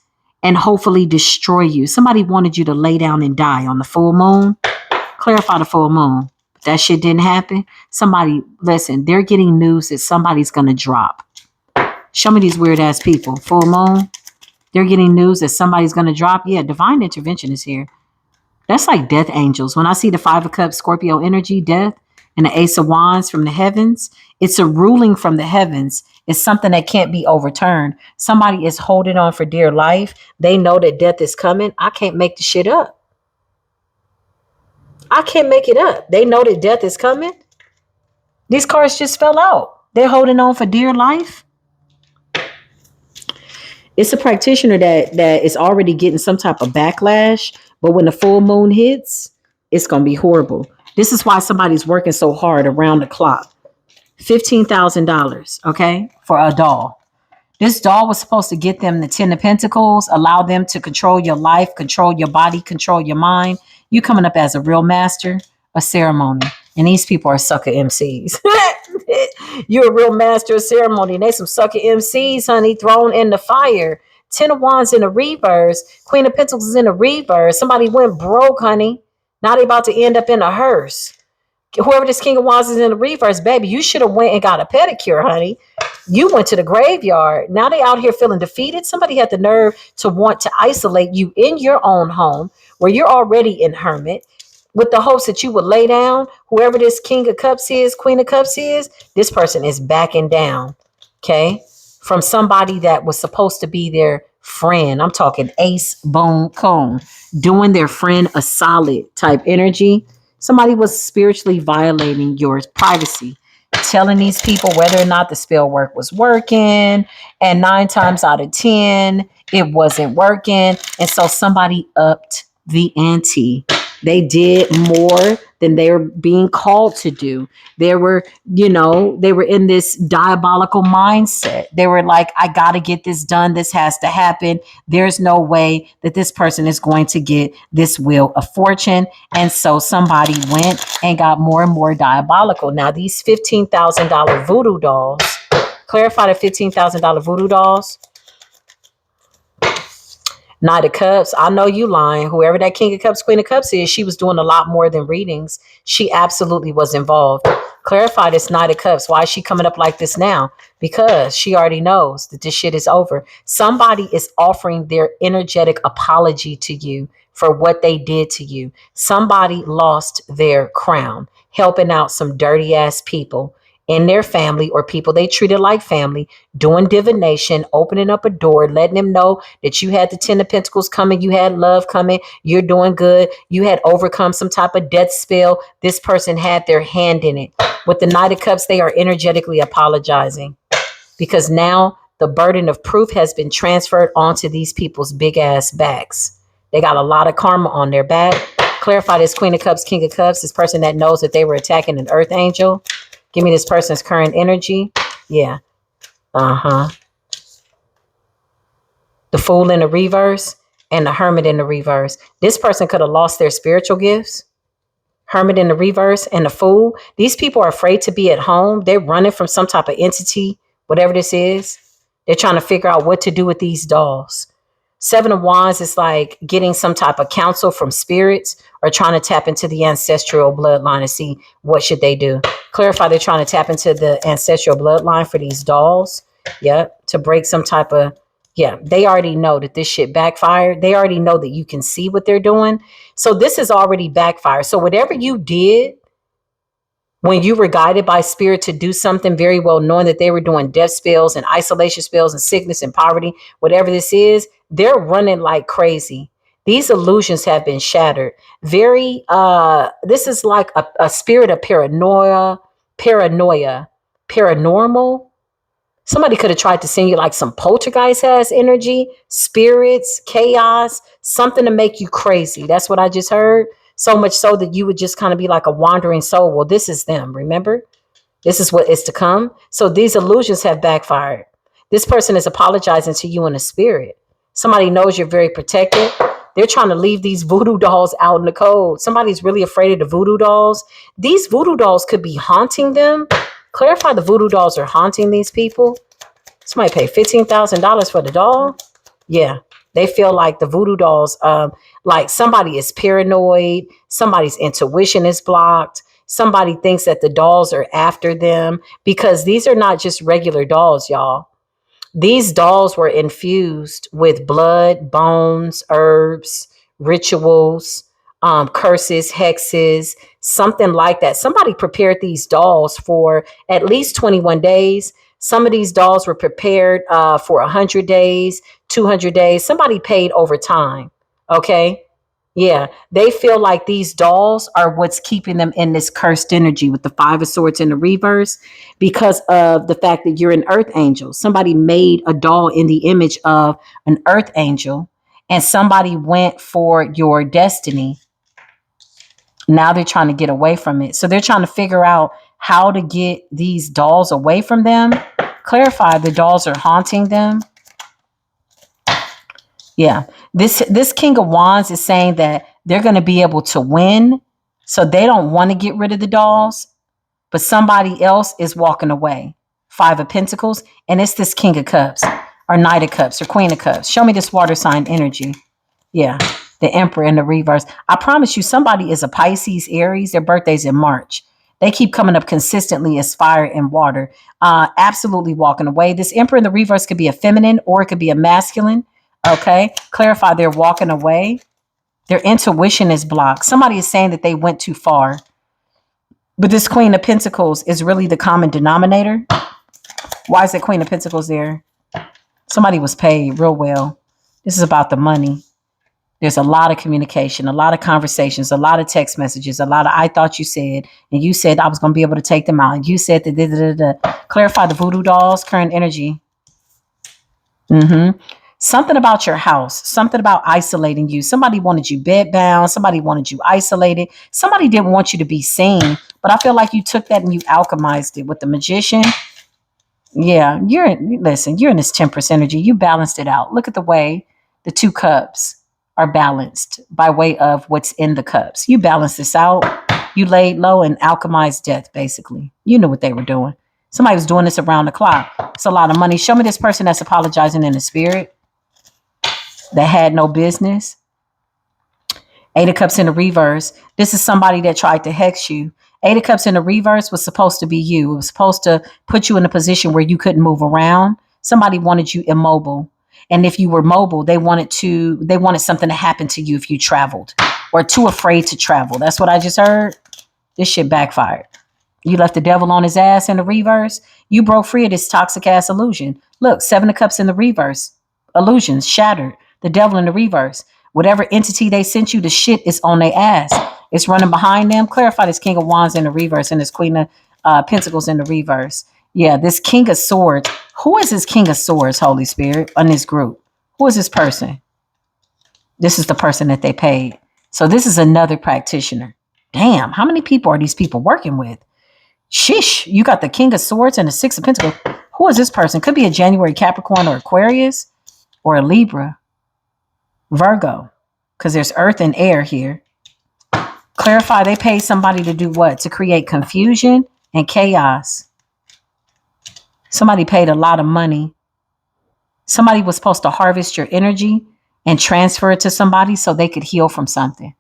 and hopefully destroy you. Somebody wanted you to lay down and die on the full moon. Clarify the full moon. But that shit didn't happen. Somebody, listen, they're getting news that somebody's going to drop. Show me these weird ass people. Full moon. They're getting news that somebody's going to drop. Yeah, divine intervention is here. That's like death angels. When I see the 5 of Cups, Scorpio energy, death, and the Ace of Wands from the heavens, it's a ruling from the heavens. It's something that can't be overturned. Somebody is holding on for dear life. They know that death is coming. I can't make the shit up. I can't make it up. They know that death is coming. These cards just fell out. They're holding on for dear life. It's a practitioner that is already getting some type of backlash, but when the full moon hits, it's going to be horrible. This is why somebody's working so hard around the clock. $15,000, okay, for a doll. This doll was supposed to get them the 10 of Pentacles, allow them to control your life, control your body, control your mind. You coming up as a real master of ceremony. And these people are sucker MCs. You're a real master of ceremony. And they some sucker MCs, honey, thrown in the fire. 10 of Wands in the reverse. Queen of Pentacles is in the reverse. Somebody went broke, honey. Now they about to end up in a hearse. Whoever this King of Wands is in the reverse, baby, you should have went and got a pedicure, honey. You went to the graveyard. Now they out here feeling defeated. Somebody had the nerve to want to isolate you in your own home where you're already in hermit, with the hopes that you would lay down. Whoever this King of Cups is, Queen of Cups is, this person is backing down, okay, from somebody that was supposed to be their friend. I'm talking ace, bone, cone, doing their friend a solid type energy. Somebody was spiritually violating your privacy, telling these people whether or not the spell work was working. And 9 times out of 10, it wasn't working. And so somebody upped the ante. They did more than they were being called to do. They were, they were in this diabolical mindset. They were like, I got to get this done. This has to happen. There's no way that this person is going to get this wheel of fortune. And so somebody went and got more and more diabolical. Now, these $15,000 voodoo dolls, clarify the $15,000 voodoo dolls. Knight of Cups, I know you lying. Whoever that King of Cups, Queen of Cups is, she was doing a lot more than readings. She absolutely was involved. Clarify this Knight of Cups. Why is she coming up like this now? Because she already knows that this shit is over. Somebody is offering their energetic apology to you for what they did to you. Somebody lost their crown, helping out some dirty ass people in their family or people they treated like family, doing divination, opening up a door, letting them know that you had the 10 of Pentacles coming, you had love coming, you're doing good, you had overcome some type of death spell. This person had their hand in it. With the Knight of Cups, they are energetically apologizing because now the burden of proof has been transferred onto these people's big ass backs. They got a lot of karma on their back. Clarify this Queen of Cups, King of Cups, this person that knows that they were attacking an earth angel. Give me this person's current energy. Yeah. The Fool in the reverse and the Hermit in the reverse. This person could have lost their spiritual gifts. Hermit in the reverse and the Fool. These people are afraid to be at home. They're running from some type of entity, whatever this is. They're trying to figure out what to do with these dolls. 7 of Wands is like getting some type of counsel from spirits or trying to tap into the ancestral bloodline and see what should they do. Clarify, they're trying to tap into the ancestral bloodline for these dolls. Yep. To break some type of, they already know that this shit backfired. They already know that you can see what they're doing. So this is already backfired. So whatever you did when you were guided by spirit to do something, very well knowing that they were doing death spells and isolation spells and sickness and poverty, whatever this is, they're running like crazy. These illusions have been shattered. This is like a spirit of paranoia, paranormal. Somebody could have tried to send you like some poltergeist has energy, spirits, chaos, something to make you crazy. That's what I just heard. So much so that you would just kind of be like a wandering soul. Well, this is them, remember? This is what is to come. So these illusions have backfired. This person is apologizing to you in the spirit. Somebody knows you're very protected. They're trying to leave these voodoo dolls out in the cold. Somebody's really afraid of the voodoo dolls. These voodoo dolls could be haunting them. Clarify the voodoo dolls are haunting these people. Somebody paid $15,000 for the doll. Yeah. They feel like the voodoo dolls, like somebody is paranoid. Somebody's intuition is blocked. Somebody thinks that the dolls are after them because these are not just regular dolls, y'all. These dolls were infused with blood, bones, herbs, rituals, curses, hexes, something like that. Somebody prepared these dolls for at least 21 days. Some of these dolls were prepared for 100 days, 200 days. Somebody paid over time. Okay. Yeah, they feel like these dolls are what's keeping them in this cursed energy with the 5 of Swords in the reverse because of the fact that you're an earth angel. Somebody made a doll in the image of an earth angel and somebody went for your destiny. Now they're trying to get away from it. So they're trying to figure out how to get these dolls away from them. Clarify, the dolls are haunting them. Yeah, this King of Wands is saying that they're going to be able to win. So they don't want to get rid of the dolls, but somebody else is walking away. 5 of Pentacles, and it's this King of Cups or Knight of Cups or Queen of Cups. Show me this water sign energy. Yeah, the Emperor in the reverse. I promise you somebody is a Pisces, Aries. Their birthday's in March. They keep coming up consistently as fire and water. Absolutely walking away. This Emperor in the reverse could be a feminine or it could be a masculine. Okay, clarify, they're walking away. Their intuition is blocked. Somebody is saying that they went too far. But this Queen of Pentacles is really the common denominator. Why is that Queen of Pentacles there? Somebody was paid real well. This is about the money. There's a lot of communication, a lot of conversations, a lot of text messages, a lot of I thought you said, and you said I was going to be able to take them out. And you said that. Clarify the voodoo dolls, current energy. Something about your house, something about isolating you. Somebody wanted you bedbound. Somebody wanted you isolated. Somebody didn't want you to be seen. But I feel like you took that and you alchemized it with the magician. Yeah, you're in this temperance energy. You balanced it out. Look at the way the two cups are balanced by way of what's in the cups. You balanced this out. You laid low and alchemized death, basically. You knew what they were doing. Somebody was doing this around the clock. It's a lot of money. Show me this person that's apologizing in the spirit that had no business. 8 of Cups in the reverse. This is somebody that tried to hex you. 8 of Cups in the reverse was supposed to be you. It was supposed to put you in a position where you couldn't move around. Somebody wanted you immobile. And if you were mobile, they wanted something to happen to you if you traveled or too afraid to travel. That's what I just heard. This shit backfired. You left the devil on his ass in the reverse. You broke free of this toxic ass illusion. Look, 7 of Cups in the reverse. Illusions shattered. The devil in the reverse. Whatever entity they sent you, the shit is on their ass. It's running behind them. Clarify this King of Wands in the reverse and this Queen of Pentacles in the reverse. Yeah, this King of Swords. Who is this King of Swords, Holy Spirit, on this group? Who is this person? This is the person that they paid. So this is another practitioner. Damn, how many people are these people working with? Shish, you got the King of Swords and the 6 of Pentacles. Who is this person? Could be a January Capricorn or Aquarius or a Libra. Virgo, because there's earth and air here. Clarify, they paid somebody to do what? To create confusion and chaos. Somebody paid a lot of money. Somebody was supposed to harvest your energy and transfer it to somebody so they could heal from something.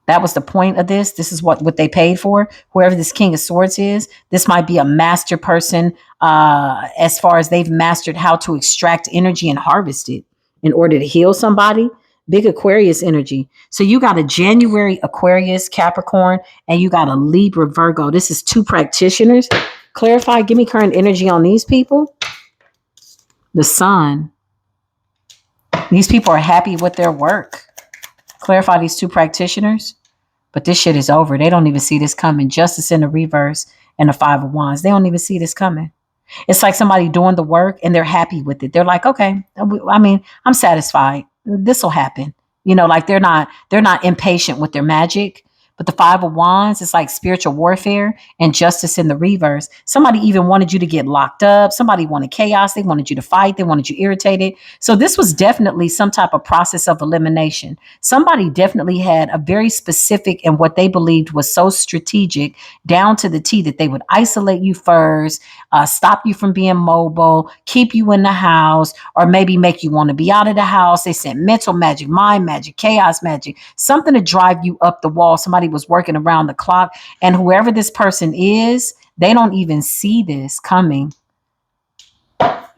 That was the point of this. This is what they paid for. Whoever this King of Swords is, this might be a master person as far as they've mastered how to extract energy and harvest it in order to heal somebody. Big Aquarius energy. So you got a January Aquarius Capricorn and you got a Libra Virgo. This is 2 practitioners. Clarify, give me current energy on these people. The Sun. These people are happy with their work. Clarify these 2 practitioners. But this shit is over. They don't even see this coming. Justice in the reverse and the 5 of Wands. They don't even see this coming. It's like somebody doing the work and they're happy with it. They're like, okay, I mean, I'm satisfied. This will happen. You know, like they're not impatient with their magic. But the 5 of Wands is like spiritual warfare and justice in the reverse. Somebody even wanted you to get locked up. Somebody wanted chaos. They wanted you to fight. They wanted you irritated. So this was definitely some type of process of elimination. Somebody definitely had a very specific and what they believed was so strategic down to the T that they would isolate you first, stop you from being mobile, keep you in the house, or maybe make you want to be out of the house. They sent mental magic, mind magic, chaos magic, something to drive you up the wall. Somebody was working around the clock, and whoever this person is, they don't even see this coming.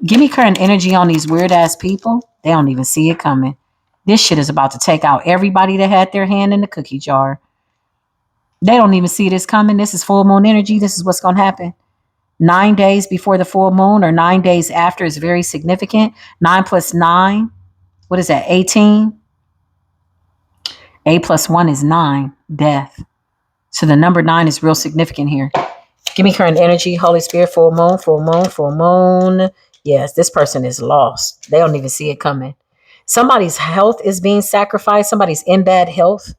Give me current energy on these weird ass people. They don't even see it coming. This shit is about to take out everybody that had their hand in the cookie jar. They don't even see this coming. This is full moon energy. This is what's going to happen. 9 days before the full moon or 9 days after is very significant. 9 plus 9, what is that? 18. 8 plus 1 is 9, death. So the number 9 is real significant here. Give me current energy, Holy Spirit, full moon, full moon, full moon. Yes, this person is lost. They don't even see it coming. Somebody's health is being sacrificed. Somebody's in bad health.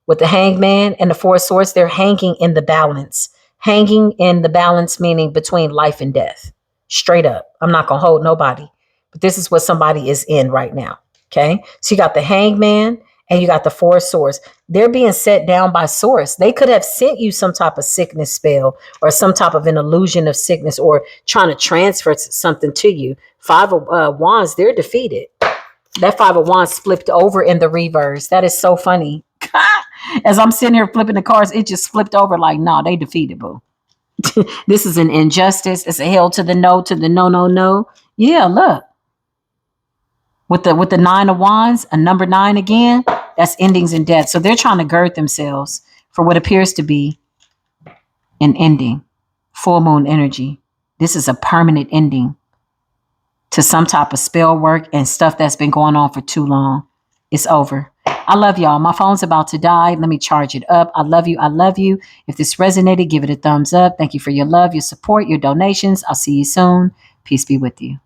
With the Hangman and the 4 of Swords, they're hanging in the balance. Hanging in the balance, meaning between life and death. Straight up. I'm not going to hold nobody. But this is what somebody is in right now. Okay? So you got the Hangman and you got the 4 of Swords. They're being set down by source. They could have sent you some type of sickness spell or some type of an illusion of sickness or trying to transfer something to you. 5 of Wands, they're defeated. That 5 of Wands flipped over in the reverse. That is so funny. As I'm sitting here flipping the cards, it just flipped over like, nah, they defeated, boo. This is an injustice. It's a hell to the no, no. Yeah, look. With the 9 of Wands, a number 9 again, that's endings and death. So they're trying to gird themselves for what appears to be an ending. Full moon energy. This is a permanent ending to some type of spell work and stuff that's been going on for too long. It's over. I love y'all. My phone's about to die. Let me charge it up. I love you. I love you. If this resonated, give it a thumbs up. Thank you for your love, your support, your donations. I'll see you soon. Peace be with you.